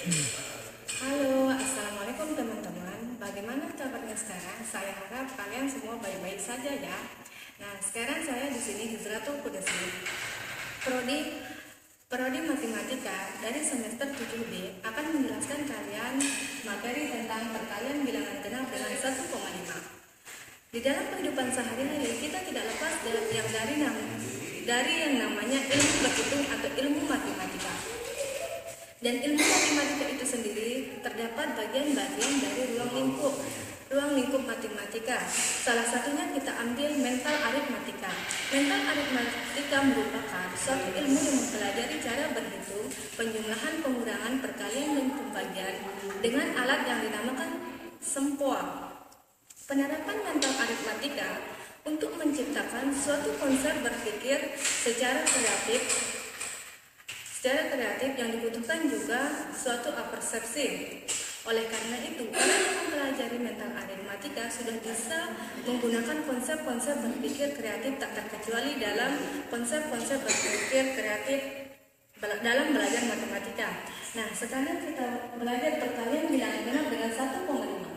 Halo, assalamualaikum teman-teman. Bagaimana kabarnya sekarang? Saya harap kalian semua baik-baik saja ya. Nah, sekarang saya di sini Hizratul Qudesi, Prodi Matematika dari semester 7B akan menjelaskan kalian materi tentang perkalian bilangan genap dengan 1,5. Di dalam kehidupan sehari-hari kita tidak lepas dari yang namanya ilmu berhitung atau ilmu matematika. Dan ilmu matematika itu sendiri terdapat bagian-bagian dari ruang lingkup matematika. Salah satunya kita ambil mental aritmatika. Mental aritmatika merupakan suatu ilmu yang mempelajari cara berhitung, penjumlahan, pengurangan, perkalian, dan pembagian dengan alat yang dinamakan sempoa. Penerapan mental aritmatika untuk menciptakan suatu konsep berpikir secara kreatif yang dibutuhkan juga suatu apersepsi. Oleh karena itu, orang yang mempelajari mental aritmatika sudah bisa menggunakan konsep-konsep berpikir kreatif tak terkecuali dalam konsep-konsep berpikir kreatif dalam belajar matematika. Nah, sekarang kita belajar perkalian bilangan genap dengan 1,5.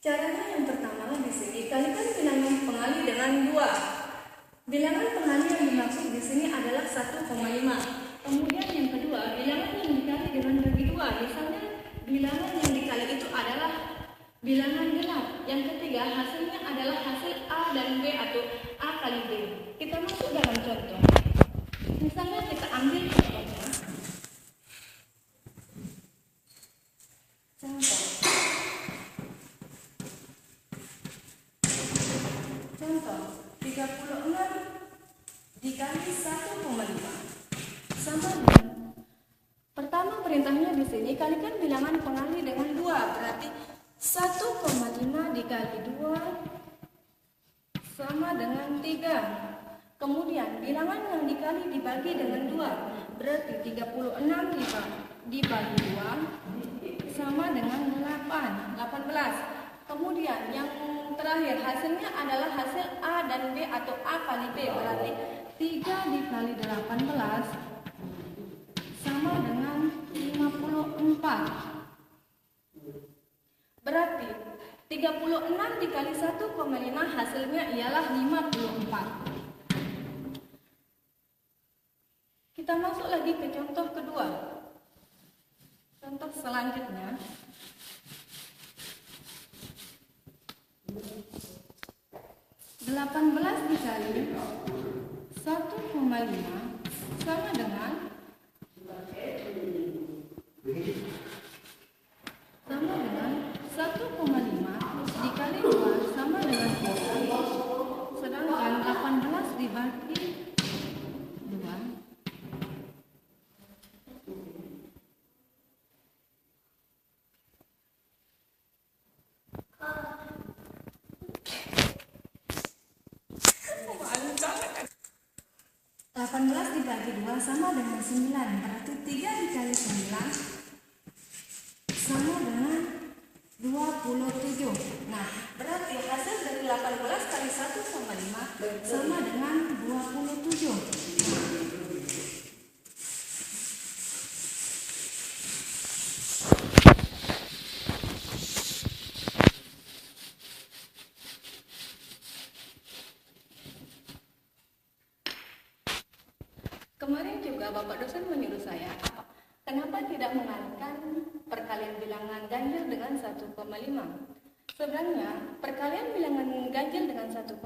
Caranya yang pertama di sini, kalikan bilangan pengali dengan 2. Bilangan pengali yang dimaksud di sini adalah 1,5. Kemudian yang kedua, bilangan yang dikali dengan bagi 2. Misalnya bilangan yang dikali itu adalah bilangan genap. Yang ketiga, hasilnya adalah hasil A dan B atau A kali B. Kita masuk dalam contoh. Misalnya kita ambil contohnya. Contoh 36 dikali 1,5 sama dengan, pertama perintahnya di sini kalikan bilangan pengali dengan 2, berarti 1,5 dikali 2 sama dengan 3. Kemudian bilangan yang dikali dibagi dengan 2, berarti 36 dibagi 2 sama dengan 18. Kemudian yang terakhir hasilnya adalah hasil A dan B atau A kali B, berarti 3 dikali 18 sama dengan 54. Berarti 36 dikali 1,5 hasilnya ialah 54. Kita masuk lagi ke contoh kedua. Contoh selanjutnya. 18 dikali 1,5 sama dengan 1,5 dikali 2 sama dengan 3. Sedangkan 18 dibagi 2 18 dibagi 2 sama dengan 9, berarti 3 dikali 9 sama dengan 27. Nah, berarti hasil dari 18 kali 1,5 sama dengan 27. Kemarin juga Bapak dosen menyuruh saya, kenapa tidak mengalihkan perkalian bilangan ganjil dengan 1,5? Sebenarnya perkalian bilangan ganjil dengan 1,5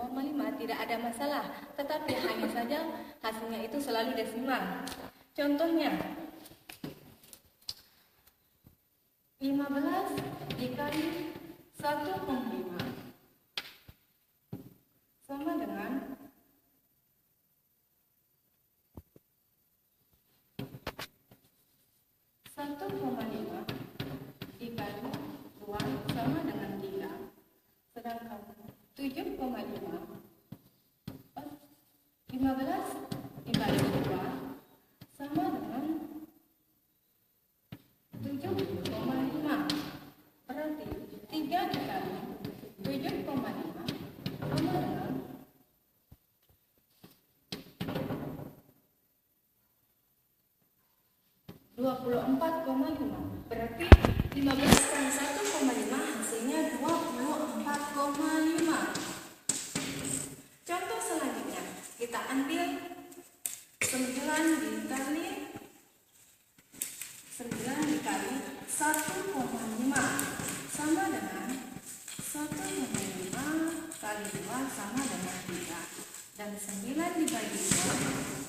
tidak ada masalah, tetapi hanya saja hasilnya itu selalu desimal. Contohnya 15 dikali 1,5 sama dengan 1,5 dikali 2 sama dengan 3. Sedangkan 7,5 15 dibagi 2 sama dengan 7,5. Berarti 3 dikali 7,5 sama dengan 24,5. Berarti 15 kali 1,5 hasilnya 24,5. Contoh selanjutnya, kita ambil 9 dikali 1,5 sama dengan 1,5 kali 2 sama dengan 3. Dan 9 dibagi 2